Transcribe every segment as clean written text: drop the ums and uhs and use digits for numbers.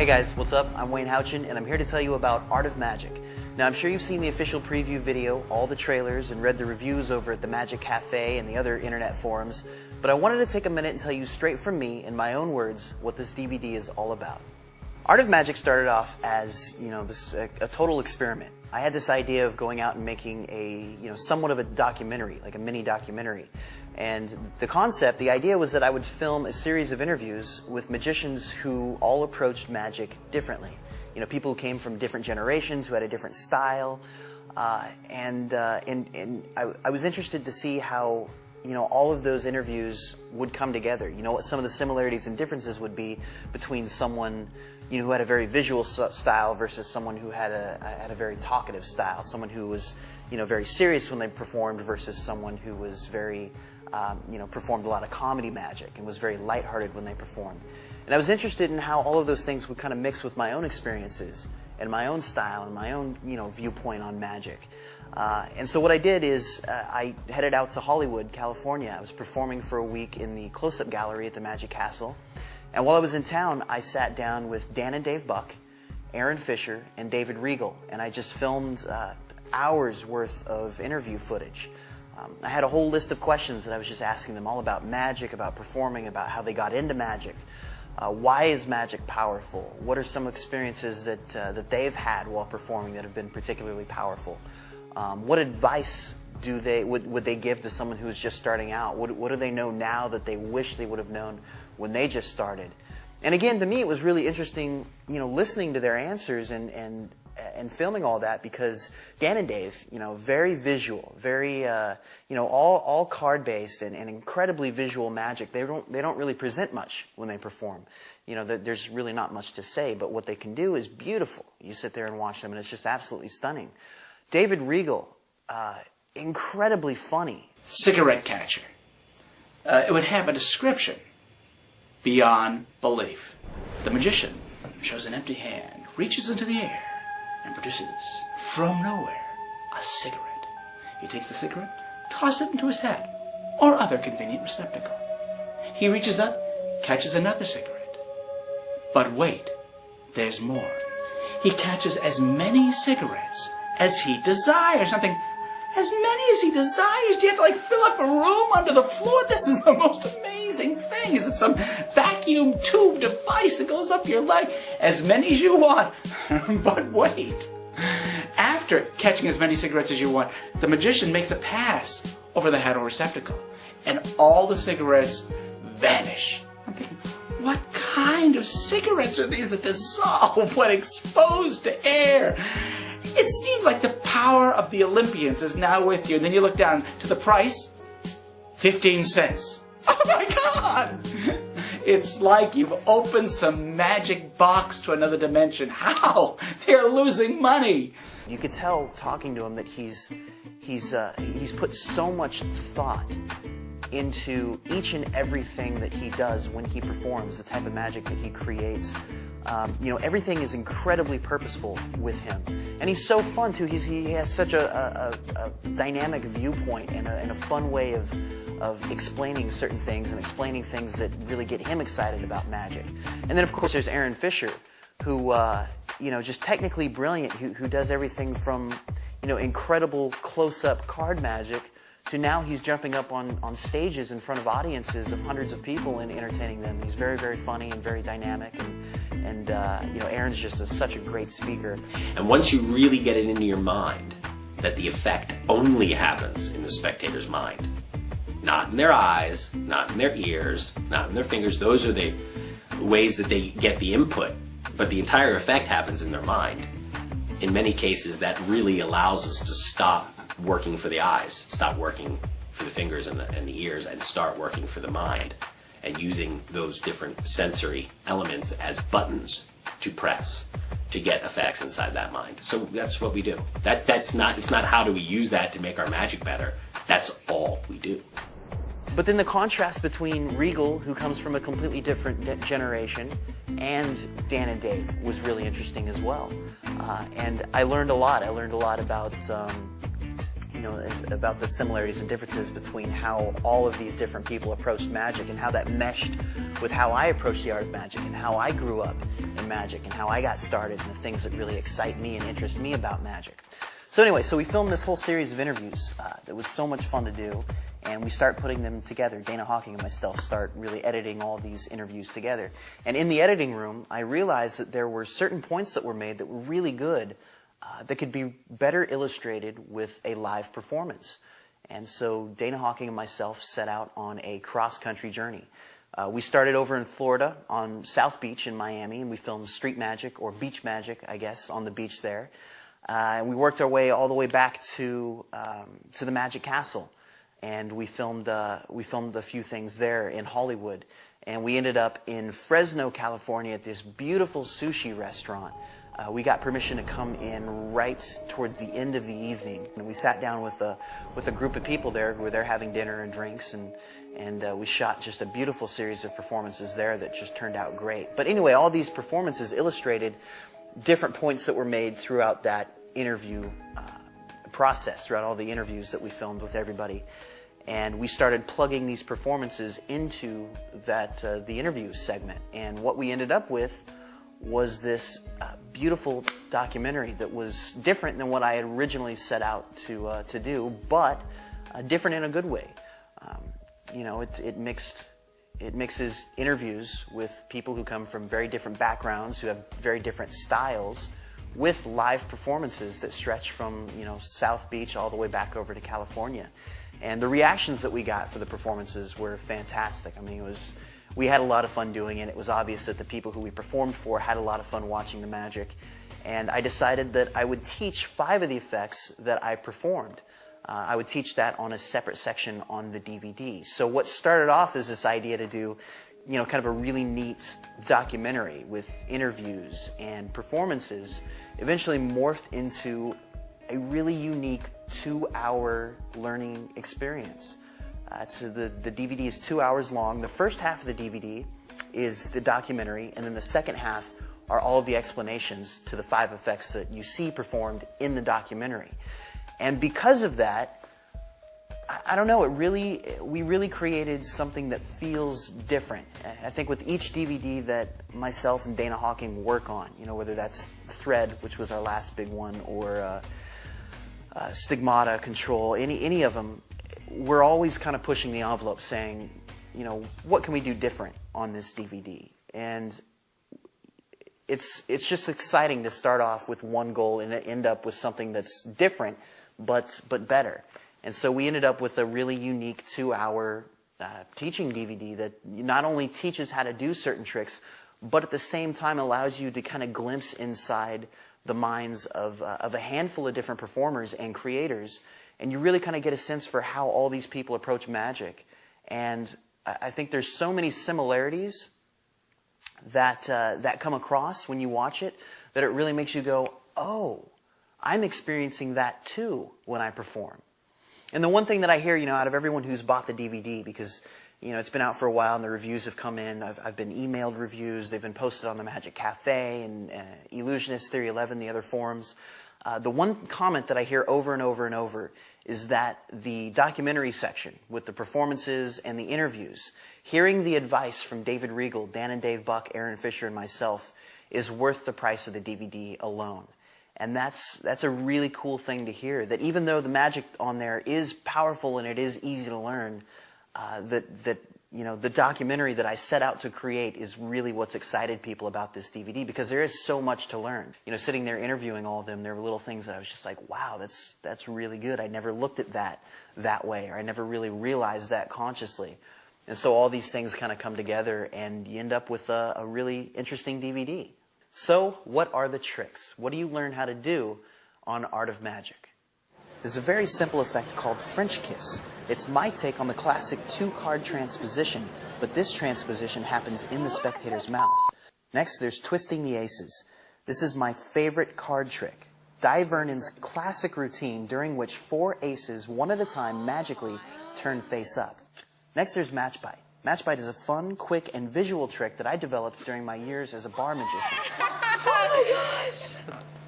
Hey guys, what's up? I'm Wayne Houchin, and I'm here to tell you about Art of Magic. Now, I'm sure you've seen the official preview video, all the trailers, and read the reviews over at the Magic Cafe and the other internet forums, but I wanted to take a minute and tell you straight from me, in my own words, what this DVD is all about. Art of Magic started off as, a total experiment. I had this idea of going out and making somewhat of a documentary, like a mini documentary. And the concept, the idea was that I would film a series of interviews with magicians who all approached magic differently. People who came from different generations, who had a different style. And I was interested to see how, all of those interviews would come together. What some of the similarities and differences would be between someone who had a very visual style versus someone who had a very talkative style. Someone who was, very serious when they performed versus someone who was very, performed a lot of comedy magic and was very lighthearted when they performed. And I was interested in how all of those things would kind of mix with my own experiences and my own style and my own, viewpoint on magic. And so what I did is I headed out to Hollywood, California. I was performing for a week in the close-up gallery at the Magic Castle. And while I was in town, I sat down with Dan and Dave Buck, Aaron Fisher, and David Regal. And I just filmed hours worth of interview footage. I had a whole list of questions that I was just asking them all about magic, about performing, about how they got into magic. Why is magic powerful? What are some experiences that they've had while performing that have been particularly powerful? What advice would they give to someone who's just starting out? What do they know now that they wish they would have known when they just started? And again, to me, it was really interesting, listening to their answers and filming all that, because Dan and Dave, very visual, very, all card-based and incredibly visual magic. They don't really present much when they perform. There's really not much to say, but what they can do is beautiful. You sit there and watch them, and it's just absolutely stunning. David Regal, incredibly funny. Cigarette catcher. It would have a description beyond belief. The magician shows an empty hand, reaches into the air, and produces, from nowhere, a cigarette. He takes the cigarette, tosses it into his hat, or other convenient receptacle. He reaches up, catches another cigarette. But wait, there's more. He catches as many cigarettes as he desires. Something, as many as he desires? Do you have to fill up a room under the floor? This is the most amazing thing. Is it some vacuum tube device that goes up your leg? As many as you want. But wait. After catching as many cigarettes as you want, the magician makes a pass over the hat or receptacle, and all the cigarettes vanish. I'm thinking, what kind of cigarettes are these that dissolve when exposed to air? It seems like the power of the Olympians is now with you. And then you look down to the price, 15 cents. Oh my God! It's like you've opened some magic box to another dimension. How? They're losing money. You could tell talking to him that he's put so much thought into each and everything that he does when he performs, the type of magic that he creates. Everything is incredibly purposeful with him. And he's so fun, too. He has such a dynamic viewpoint and a fun way of explaining certain things and explaining things that really get him excited about magic. And then, of course, there's Aaron Fisher, who, just technically brilliant, who does everything from, incredible close-up card magic to now he's jumping up on stages in front of audiences of hundreds of people and entertaining them. He's very, very funny and very dynamic, and Aaron's just such a great speaker. And once you really get it into your mind that the effect only happens in the spectator's mind, not in their eyes, not in their ears, not in their fingers, those are the ways that they get the input, but the entire effect happens in their mind. In many cases, that really allows us to stop working for the eyes, stop working for the fingers and the ears, and start working for the mind, and using those different sensory elements as buttons to press to get effects inside that mind. So that's what we do. It's not how do we use that to make our magic better. That's all we do. But then the contrast between Regal, who comes from a completely different generation, and Dan and Dave was really interesting as well. And I learned a lot. I learned a lot about about the similarities and differences between how all of these different people approached magic and how that meshed with how I approach the art of magic and how I grew up in magic and how I got started and the things that really excite me and interest me about magic. So anyway, we filmed this whole series of interviews that was so much fun to do, and we start putting them together. Dana Houchin and myself start really editing all these interviews together. And in the editing room, I realized that there were certain points that were made that were really good that could be better illustrated with a live performance. And so Dana Houchin and myself set out on a cross-country journey. We started over in Florida on South Beach in Miami, and we filmed street magic, or beach magic, I guess, on the beach there. And we worked our way all the way back to the Magic Castle, and we filmed a few things there in Hollywood. And we ended up in Fresno, California, at this beautiful sushi restaurant. We got permission to come in right towards the end of the evening, and we sat down with a group of people there who were there having dinner and drinks, and we shot just a beautiful series of performances there that just turned out great. But anyway, all these performances illustrated different points that were made throughout that interview process, throughout all the interviews that we filmed with everybody. And we started plugging these performances into the interview segment. And what we ended up with was this beautiful documentary that was different than what I had originally set out to do, but different in a good way. It mixes interviews with people who come from very different backgrounds, who have very different styles, with live performances that stretch from South Beach all the way back over to California. And the reactions that we got for the performances were fantastic. I mean, we had a lot of fun doing it. It was obvious that the people who we performed for had a lot of fun watching the magic. And I decided that I would teach 5 of the effects that I performed. I would teach that on a separate section on the DVD. So what started off as this idea to do, kind of a really neat documentary with interviews and performances, eventually morphed into a really unique 2-hour learning experience. The DVD is 2 hours long. The first half of the DVD is the documentary, and then the second half are all of the explanations to the 5 effects that you see performed in the documentary. And because of that, I don't know, we really created something that feels different. I think with each DVD that myself and Dana Houchin work on, whether that's Thread, which was our last big one, or Stigmata, Control, any of them, we're always kind of pushing the envelope saying, what can we do different on this DVD? And it's just exciting to start off with one goal and end up with something that's different, but better. And so we ended up with a really unique 2-hour teaching DVD that not only teaches how to do certain tricks, but at the same time allows you to kind of glimpse inside the minds of a handful of different performers and creators. And you really kind of get a sense for how all these people approach magic. And I think there's so many similarities that come across when you watch it that it really makes you go, oh, I'm experiencing that too when I perform. And the one thing that I hear, out of everyone who's bought the DVD, because, it's been out for a while and the reviews have come in. I've been emailed reviews. They've been posted on the Magic Cafe and Illusionist, Theory 11, the other forums. The one comment that I hear over and over and over is that the documentary section with the performances and the interviews, hearing the advice from David Regal, Dan and Dave Buck, Aaron Fisher, and myself is worth the price of the DVD alone. And that's a really cool thing to hear, that even though the magic on there is powerful and it is easy to learn, the documentary that I set out to create is really what's excited people about this DVD, because there is so much to learn. Sitting there interviewing all of them, there were little things that I was just like, wow, that's really good. I never looked at that way, or I never really realized that consciously. And so all these things kind of come together, and you end up with a really interesting DVD. So, what are the tricks? What do you learn how to do on Art of Magic? There's a very simple effect called French Kiss. It's my take on the classic 2-card transposition, but this transposition happens in the spectator's mouth. Next, there's Twisting the Aces. This is my favorite card trick. Di Vernon's classic routine during which 4 aces, one at a time, magically turn face up. Next, there's Match Bite. Match Bite is a fun, quick, and visual trick that I developed during my years as a bar magician.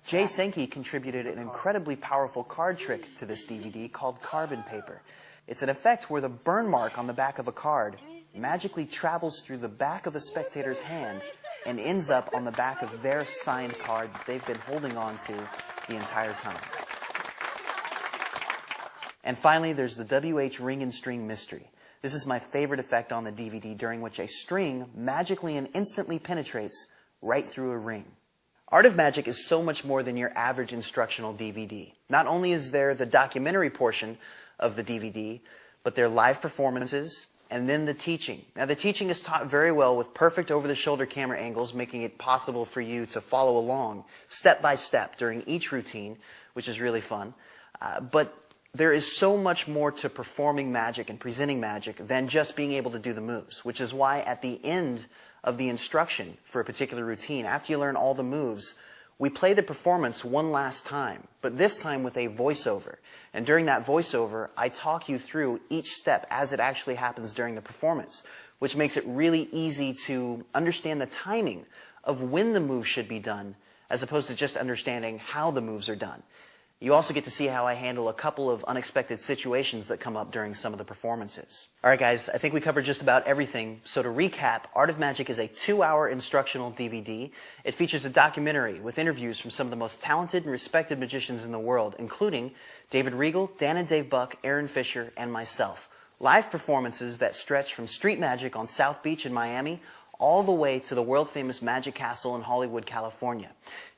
Jay Sankey contributed an incredibly powerful card trick to this DVD called carbon paper. It's an effect where the burn mark on the back of a card magically travels through the back of a spectator's hand and ends up on the back of their signed card that they've been holding on to the entire time. And finally, there's the WH ring and string mystery. This is my favorite effect on the DVD, during which a string magically and instantly penetrates right through a ring. Art of Magic is so much more than your average instructional DVD. Not only is there the documentary portion of the DVD, but there are live performances and then the teaching. Now, the teaching is taught very well with perfect over-the-shoulder camera angles, making it possible for you to follow along step by step during each routine, which is really fun. But there is so much more to performing magic and presenting magic than just being able to do the moves, which is why at the end of the instruction for a particular routine, after you learn all the moves, we play the performance one last time, but this time with a voiceover. And during that voiceover, I talk you through each step as it actually happens during the performance, which makes it really easy to understand the timing of when the moves should be done, as opposed to just understanding how the moves are done. You also get to see how I handle a couple of unexpected situations that come up during some of the performances. All right, guys, I think we covered just about everything. So to recap, Art of Magic is a 2-hour instructional DVD. It features a documentary with interviews from some of the most talented and respected magicians in the world, including David Regal, Dan and Dave Buck, Aaron Fisher, and myself. Live performances that stretch from street magic on South Beach in Miami all the way to the world-famous Magic Castle in Hollywood, California.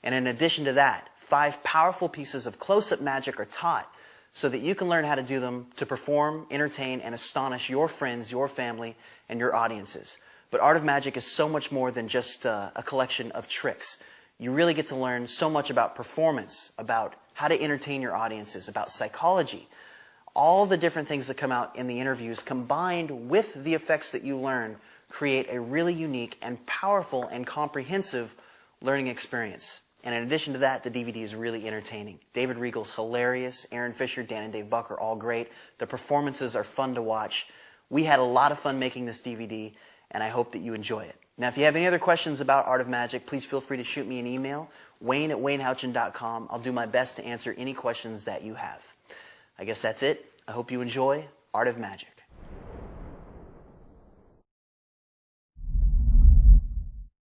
And in addition to that, 5 powerful pieces of close-up magic are taught so that you can learn how to do them to perform, entertain, and astonish your friends, your family, and your audiences. But Art of Magic is so much more than just a collection of tricks. You really get to learn so much about performance, about how to entertain your audiences, about psychology. All the different things that come out in the interviews combined with the effects that you learn create a really unique and powerful and comprehensive learning experience. And in addition to that, the DVD is really entertaining. David Regal's hilarious. Aaron Fisher, Dan and Dave Buck are all great. The performances are fun to watch. We had a lot of fun making this DVD, and I hope that you enjoy it. Now, if you have any other questions about Art of Magic, please feel free to shoot me an email, wayne@waynehouchin.com. I'll do my best to answer any questions that you have. I guess that's it. I hope you enjoy Art of Magic.